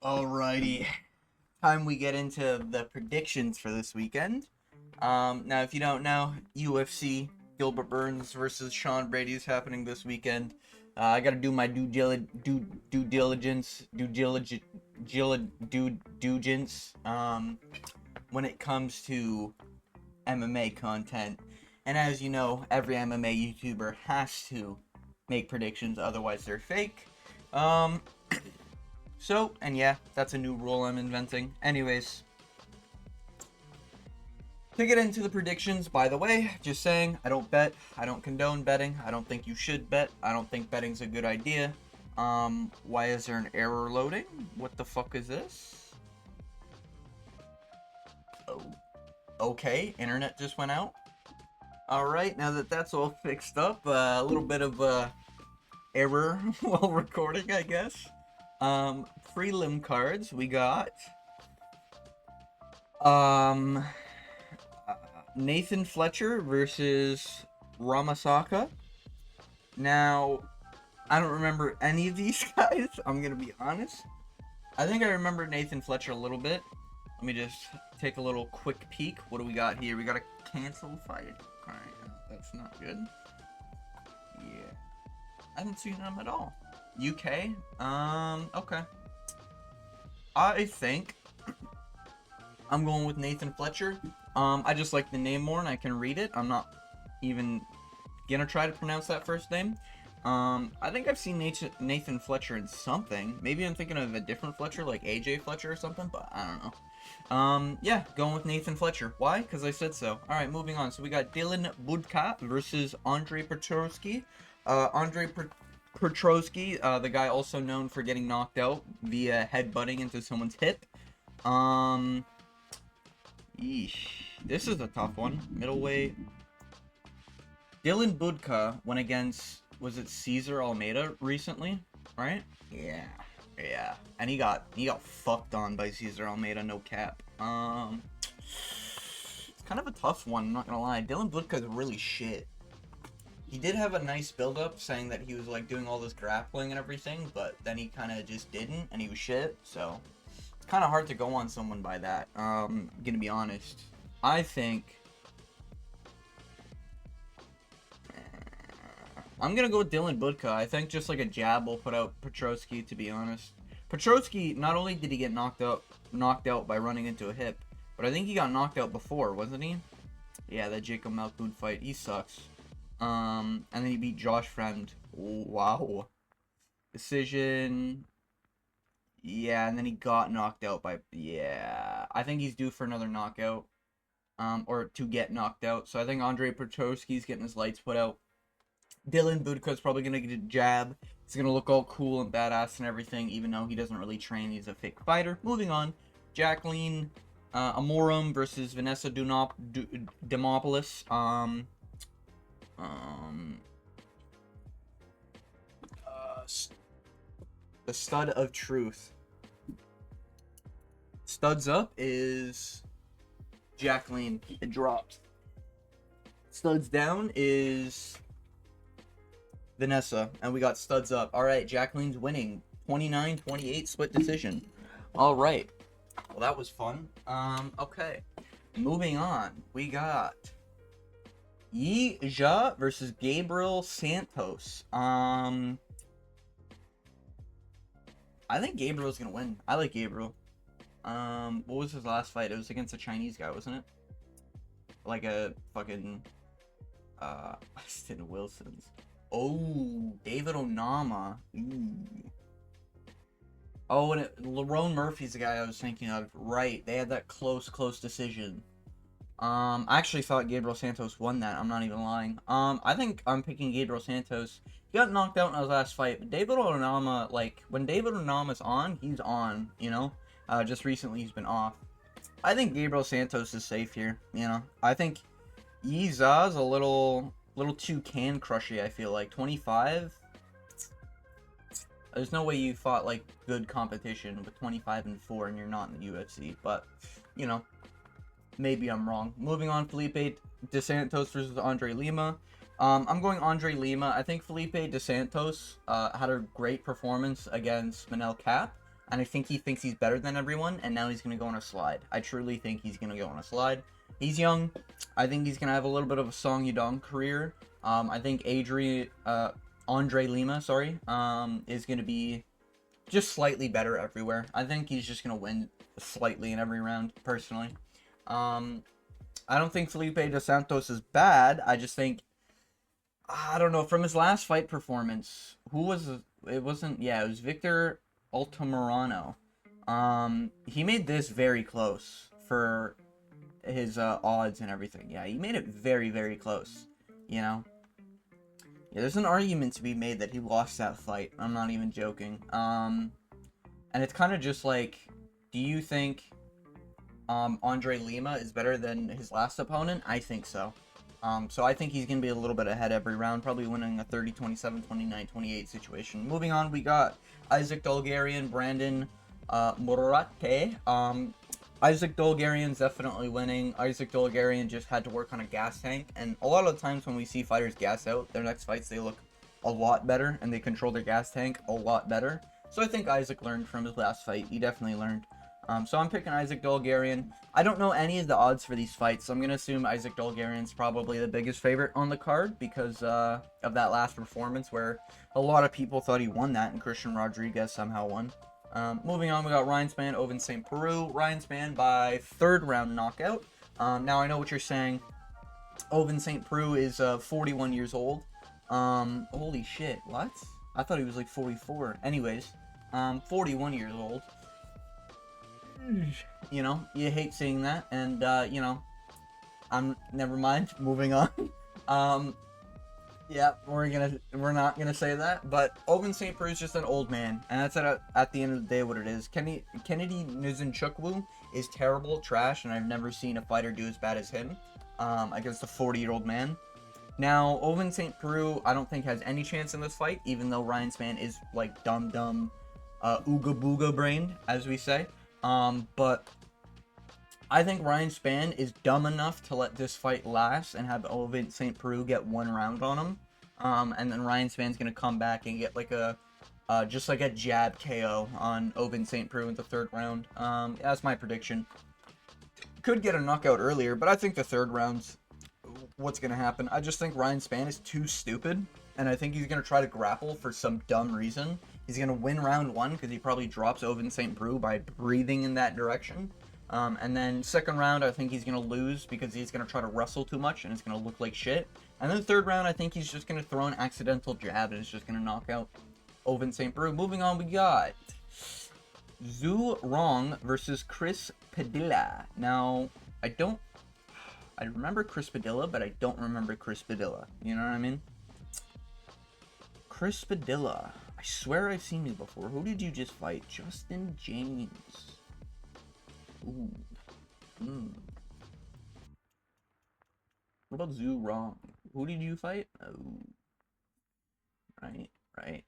Alrighty, time we get into the predictions for this weekend. Now, if you don't know, UFC Gilbert Burns versus Sean Brady is happening this weekend. I got to do my due diligence, due diligence, when it comes to MMA content. And as you know, every MMA YouTuber has to make predictions, otherwise they're fake. Um, and yeah, that's a new rule I'm inventing. Anyways, to get into the predictions, by the way, just saying, I don't bet. I don't condone betting. I don't think you should bet. I don't think betting's a good idea. Why is there an error loading? What the fuck is this? Oh, okay, internet just went out. Alright, now that that's all fixed up, a little bit of error while recording, I guess. Prelim cards, we got um Nathan Fletcher versus Ramasaka. Now, I don't remember any of these guys, I'm gonna be honest. I think I remember Nathan Fletcher a little bit. Let me just take a little quick peek. What do we got here? We got a cancel fight. Alright, that's not good. Yeah. I haven't seen them at all. UK? Okay. I think I'm going with Nathan Fletcher. I just like the name more and I can read it. I'm not even gonna try to pronounce that first name. I think I've seen Nathan Fletcher in something. Maybe I'm thinking of a different Fletcher, like AJ Fletcher or something, but I don't know. Yeah, going with Nathan Fletcher. Why? Because I said so. Alright, moving on. So we got Dylan Budka versus Andre Petrosky. Andre Petrosky, the guy also known for getting knocked out via headbutting into someone's hip. Yeesh. This is a tough one. Middleweight. Dylan Budka went against, was it Cesar Almeida recently? Right? Yeah. Yeah. And he got fucked on by Cesar Almeida, no cap. It's kind of a tough one, I'm not gonna lie. Dylan Budka is really shit. He did have a nice build-up saying that he was like doing all this grappling and everything, but then he kind of just didn't, and he was shit, so it's kind of hard to go on someone by that. I'm gonna be honest. I think I'm gonna go with Dylan Budka. I think just like a jab will put out Petrosky, to be honest. Petrosky, not only did he get knocked out by running into a hip, but I think he got knocked out before, wasn't he? Yeah, that Jacob Malkoun fight. He sucks. And then he beat Josh Friend. Wow. Decision. Yeah, and then he got knocked out by... Yeah. I think he's due for another knockout. Or to get knocked out. So I think Andre Petrosky's getting his lights put out. Dylan Budka's probably going to get a jab. He's going to look all cool and badass and everything, even though he doesn't really train. He's a fake fighter. Moving on. Jacqueline Amorum versus Vanessa Demopoulos. The stud of truth. Studs up is Jacqueline. It dropped. Studs down is Vanessa. And we got studs up. Alright, Jacqueline's winning. 29-28 split decision. Alright. Well, that was fun. Okay. Moving on. We got Yi Jia versus Gabriel Santos. I think Gabriel's gonna win. I like Gabriel. What was his last fight? It was against a Chinese guy, wasn't it? Like a fucking Austin Wilson's. Oh, David Onama. Ooh. Oh, and Lerone Murphy's the guy I was thinking of. Right, they had that close decision. I actually thought Gabriel Santos won that. I'm not even lying. I think I'm picking Gabriel Santos. He got knocked out in his last fight, but David Onama, like, when David Onama's on, he's on, you know? Just recently he's been off. I think Gabriel Santos is safe here, you know? I think Yiza's a little too can crushy, I feel like. 25? There's no way you fought, like, good competition with 25-4 and you're not in the UFC, but, you know. Maybe I'm wrong. Moving on, Felipe DeSantos versus Andre Lima. I'm going Andre Lima. I think Felipe DeSantos had a great performance against Manel Kape. and I think he thinks he's better than everyone, and now he's going to go on a slide. I truly think he's going to go on a slide. He's young. I think he's going to have a little bit of a Song Yadong career. I think Andre Lima, is going to be just slightly better everywhere. I think he's just going to win slightly in every round, personally. I don't think Felipe Dos Santos is bad. I just think, I don't know, from his last fight performance, who was it? Wasn't, yeah, it was Victor Altamirano. He made this very close for his odds and everything. Yeah, he made it very, very close, you know? Yeah, there's an argument to be made that he lost that fight. I'm not even joking. And it's kind of just like, do you think Andre Lima is better than his last opponent? I think so. So I think he's going to be a little bit ahead every round, probably winning a 30, 27, 29, 28 situation. Moving on, we got Isaac Dolgarian, Brandon Morate. Isaac Dolgarian's definitely winning. Isaac Dolgarian just had to work on a gas tank, and a lot of times when we see fighters gas out their next fights, they look a lot better, and they control their gas tank a lot better. So I think Isaac learned from his last fight. He definitely learned. So I'm picking Isaac Dolgarian. I don't know any of the odds for these fights, so I'm going to assume Isaac Dolgarian's probably the biggest favorite on the card because of that last performance where a lot of people thought he won that, and Christian Rodriguez somehow won. Moving on, we got Ryan Spann, Ovince St. Preux. Ryan Spann by third round knockout. Now I know what you're saying. Ovince St. Preux is 41 years old. Holy shit, what? I thought he was like 44. Anyways, 41 years old. You know, you hate seeing that, and you know, never mind. Moving on. Yeah, we're not gonna say that, but Ovince St. Preux is just an old man, and that's at the end of the day what it is. Kennedy Nzechukwu is terrible, trash, and I've never seen a fighter do as bad as him against a 40-year-old man. Now, Ovince St. Preux, I don't think has any chance in this fight, even though Ryan Spann is like dumb, ooga booga brained, as we say. But I think Ryan Spann is dumb enough to let this fight last and have Ovince St. Preux get one round on him. And then Ryan Spann's gonna come back and get like just like a jab KO on Ovince St. Preux in the third round. That's my prediction. Could get a knockout earlier, but I think the third round's what's gonna happen. I just think Ryan Spann is too stupid, and I think he's gonna try to grapple for some dumb reason. He's gonna win round one because he probably drops Ovince St. Preux by breathing in that direction. And then second round, I think he's going to lose because he's going to try to wrestle too much and it's going to look like shit. And then third round, I think he's just going to throw an accidental jab and it's just going to knock out Ovince St. Preux. Moving on, we got Zhu Rong versus Chris Padilla. Now, I remember Chris Padilla, but I don't remember Chris Padilla. You know what I mean? Chris Padilla. I swear I've seen you before. Who did you just fight? Justin James. Ooh. What about Zhu Rong? Who did you fight? Oh. Right.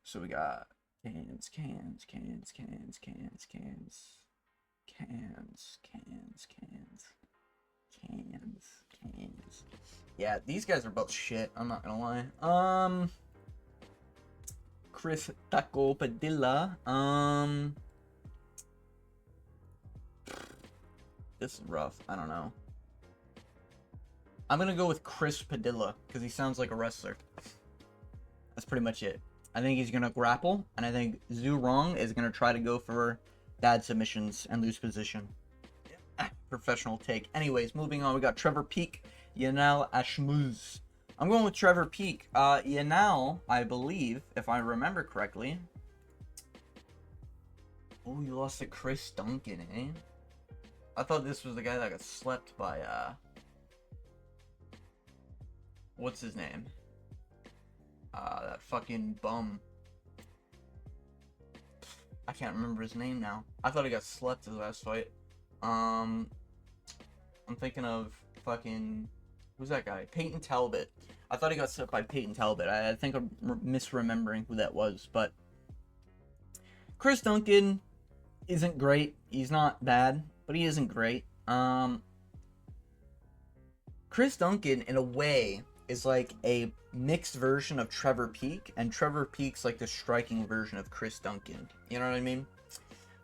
So we got cans. Yeah, these guys are both shit. I'm not gonna lie. Chris Taco Padilla. This is rough. I don't know. I'm gonna go with Chris Padilla because he sounds like a wrestler. That's pretty much it. I think he's gonna grapple, and I think Zhu Rong is gonna try to go for bad submissions and lose position. Professional take. Anyways, moving on. We got Trevor Peek, Yanal Ashmuz. I'm going with Trevor Peek. Yanal, I believe, if I remember correctly. Oh, you lost to Chris Duncan, eh? I thought this was the guy that got slept by, what's his name? That fucking bum. I can't remember his name now. I thought he got slept his last fight. I'm thinking of fucking, who's that guy? Peyton Talbot. I thought he got slept by Peyton Talbot. I think I'm misremembering who that was, but Chris Duncan isn't great. He's not bad, but he isn't great. Chris Duncan, in a way, is like a mixed version of Trevor Peek, and Trevor Peek's like the striking version of Chris Duncan. You know what I mean?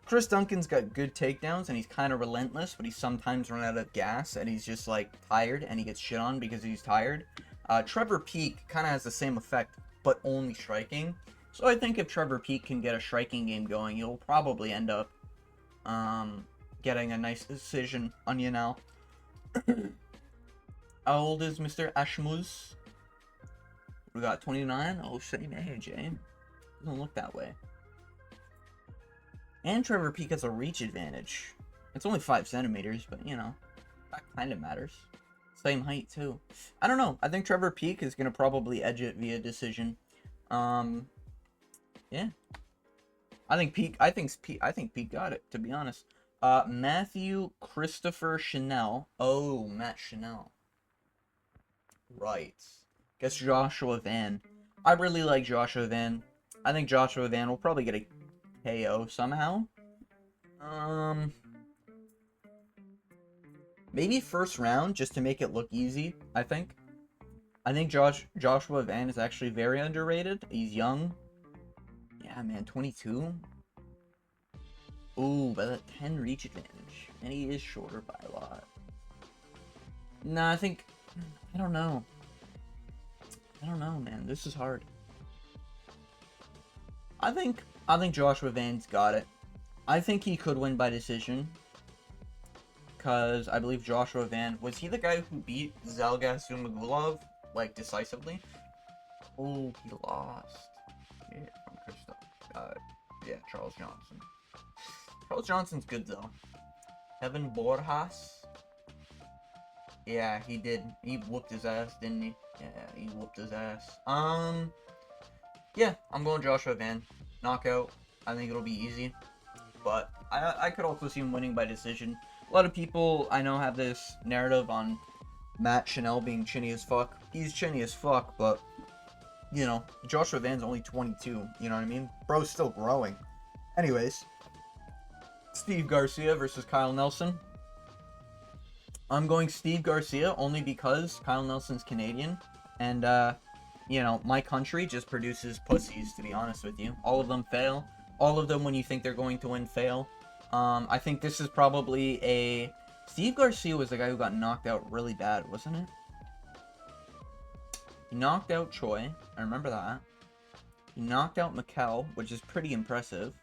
Chris Duncan's got good takedowns, and he's kind of relentless, but he's sometimes run out of gas, and he's just, like, tired, and he gets shit on because he's tired. Trevor Peek kind of has the same effect, but only striking. So I think if Trevor Peek can get a striking game going, you'll probably end up getting a nice decision on you now. How old is Mr. Ashmuz? We got 29. Oh, same age, eh? Doesn't look that way. And Trevor Peek has a reach advantage. It's only 5 centimeters, but, you know, that kind of matters. Same height, too. I don't know. I think Trevor Peek is going to probably edge it via decision. Yeah. I think Peek got it, to be honest. Matthew Christopher Chanel. Oh, Matt Chanel. Right. Guess Joshua Van. I really like Joshua Van. I think Joshua Van will probably get a KO somehow. Maybe first round just to make it look easy, I think. I think Joshua Van is actually very underrated. He's young. Yeah, man, 22. Ooh, but a 10 reach advantage. And he is shorter by a lot. Nah, I don't know. I don't know, man. This is hard. I think Joshua Van's got it. I think he could win by decision. Because I believe Joshua Van... Was he the guy who beat Zalgas Zumagulov, like, decisively? Oh, he lost. Yeah, from Christoph. Yeah, Charles Johnson. Charles Johnson's good, though. Kevin Borjas. Yeah, he did. He whooped his ass, didn't he? Yeah, he whooped his ass. Yeah, I'm going Joshua Van. Knockout. I think it'll be easy. But I could also see him winning by decision. A lot of people I know have this narrative on Matt Chanel being chinny as fuck. He's chinny as fuck, but, you know, Joshua Van's only 22. You know what I mean? Bro's still growing. Anyways. Steve Garcia versus Kyle Nelson. I'm going Steve Garcia only because Kyle Nelson's Canadian. And, you know, my country just produces pussies, to be honest with you. All of them fail. All of them, when you think they're going to win, fail. I think this is probably a... Steve Garcia was the guy who got knocked out really bad, wasn't it? He knocked out Choi. I remember that. He knocked out Mikkel, which is pretty impressive.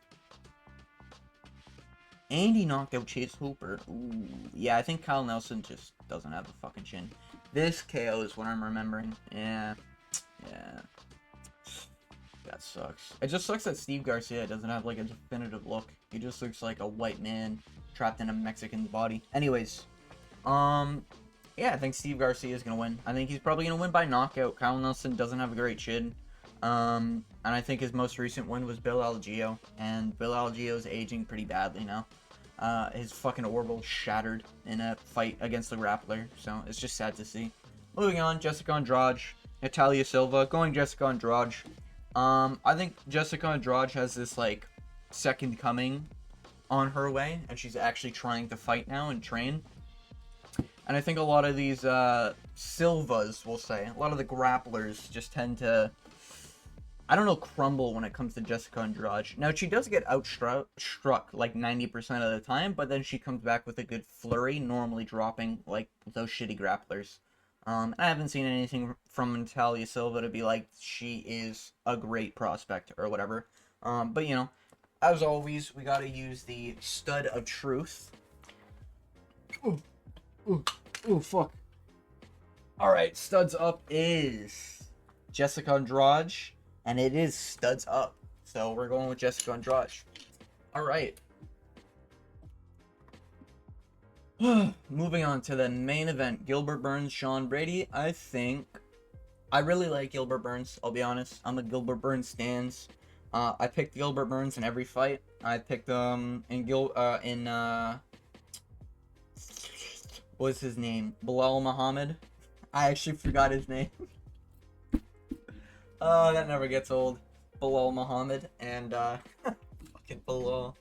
And he knocked out Chase Hooper. Ooh. Yeah, I think Kyle Nelson just doesn't have a fucking chin. This KO is what I'm remembering. Yeah. Yeah. That sucks. It just sucks that Steve Garcia doesn't have, like, a definitive look. He just looks like a white man trapped in a Mexican's body. Anyways. Yeah, I think Steve Garcia is going to win. I think he's probably going to win by knockout. Kyle Nelson doesn't have a great chin. And I think his most recent win was Bill Algeo. And Bill Algeo is aging pretty badly now. His fucking orbital shattered in a fight against the grappler. So, it's just sad to see. Moving on, Jessica Andrade. Natalia Silva. Going Jessica Andrade. I think Jessica Andrade has this, like, second coming on her way. And she's actually trying to fight now and train. And I think a lot of these, Silvas, we'll say, a lot of the grapplers just tend to, I don't know, crumble when it comes to Jessica Andrade. Now, she does get struck like 90% of the time, but then she comes back with a good flurry, normally dropping, like, those shitty grapplers. I haven't seen anything from Natalia Silva to be like, she is a great prospect or whatever. But, you know, as always, we gotta use the stud of truth. Ooh, fuck. Alright, studs up is Jessica Andrade, and it is studs up. So we're going with Jessica Andrade. Alright. Moving on to the main event, Gilbert Burns, Sean Brady. I really like Gilbert Burns, I'll be honest. I'm a Gilbert Burns stans. I picked Gilbert Burns in every fight. I picked what's his name? Bilal Muhammad. I actually forgot his name. Oh, that never gets old. Bilal Muhammad and fucking Bilal.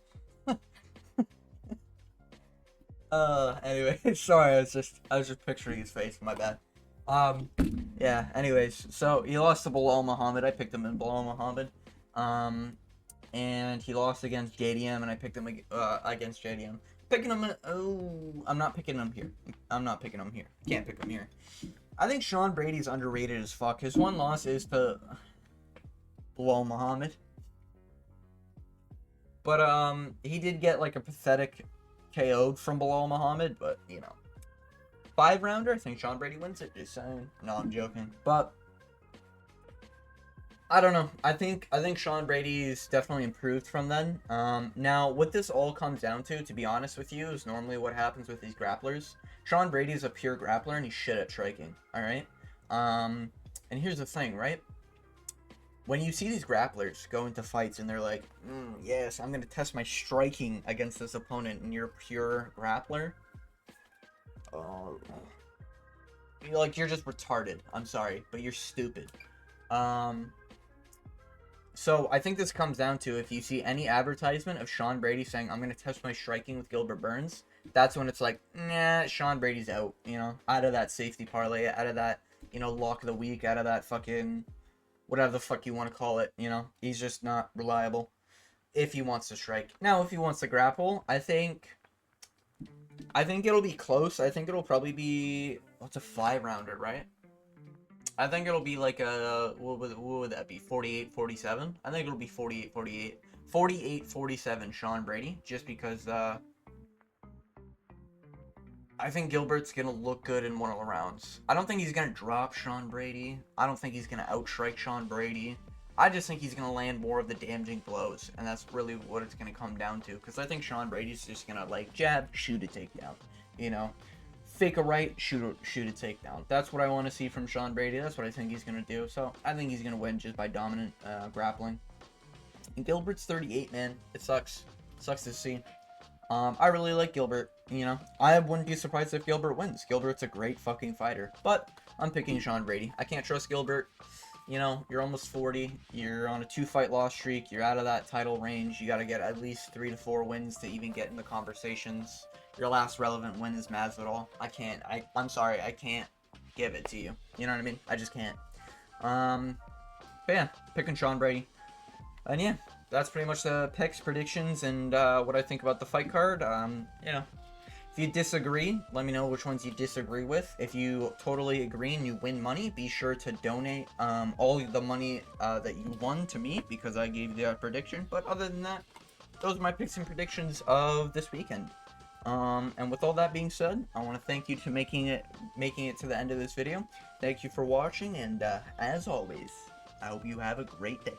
Anyway, sorry, I was just picturing his face, my bad. Yeah, anyways, so he lost to Bilal Muhammad. I picked him in Bilal Muhammad. and he lost against JDM, and I picked him against JDM. Picking him. I'm not picking him here. I'm not picking him here. Can't pick him here. I think Sean Brady's underrated as fuck. His one loss is to Bilal Muhammad. But he did get like a pathetic KO'd from Bilal Muhammad, but you know. 5-rounder, I think Sean Brady wins it, just saying. No, I'm joking. But I don't know. I think Sean Brady's definitely improved from then. Now, what this all comes down to be honest with you, is normally what happens with these grapplers. Sean Brady's a pure grappler, and he's shit at striking, alright? And here's the thing, right? When you see these grapplers go into fights, and they're like, yes, I'm going to test my striking against this opponent, and you're a pure grappler, you're just retarded. I'm sorry, but you're stupid. So I think this comes down to, if you see any advertisement of Sean Brady saying, I'm going to test my striking with Gilbert Burns, that's when it's like, nah, Sean Brady's out, you know, out of that safety parlay, out of that, you know, lock of the week, out of that fucking, whatever the fuck you want to call it, you know, he's just not reliable if he wants to strike. Now, if he wants to grapple, I think it'll be close. I think it'll probably be, what's a 5-rounder, right? I think it'll be like a, what would that be, 48-47? I think it'll be 48-48. 48-47 Sean Brady, just because I think Gilbert's going to look good in one of the rounds. I don't think he's going to drop Sean Brady. I don't think he's going to outstrike Sean Brady. I just think he's going to land more of the damaging blows, and that's really what it's going to come down to, because I think Sean Brady's just going to, like, jab, shoot a takedown, you know? Fake a right, shoot a takedown. That's what I want to see from Sean Brady. That's what I think he's going to do. So I think he's going to win just by dominant grappling. And Gilbert's 38, man. It sucks. It sucks to see. I really like Gilbert. You know, I wouldn't be surprised if Gilbert wins. Gilbert's a great fucking fighter. But I'm picking Sean Brady. I can't trust Gilbert. You know, you're almost 40. You're on a 2-fight loss streak. You're out of that title range. You got to get at least 3 to 4 wins to even get in the conversations. Your last relevant win is Masvidal. I'm sorry, I can't give it to you. You know what I mean? I just can't. But yeah, picking Sean Brady. And yeah, that's pretty much the picks, predictions, and what I think about the fight card. You know, if you disagree, let me know which ones you disagree with. If you totally agree and you win money, be sure to donate all the money that you won to me, because I gave you the prediction. But other than that, those are my picks and predictions of this weekend. And with all that being said, I want to thank you for making it to the end of this video. Thank you for watching, and as always, I hope you have a great day.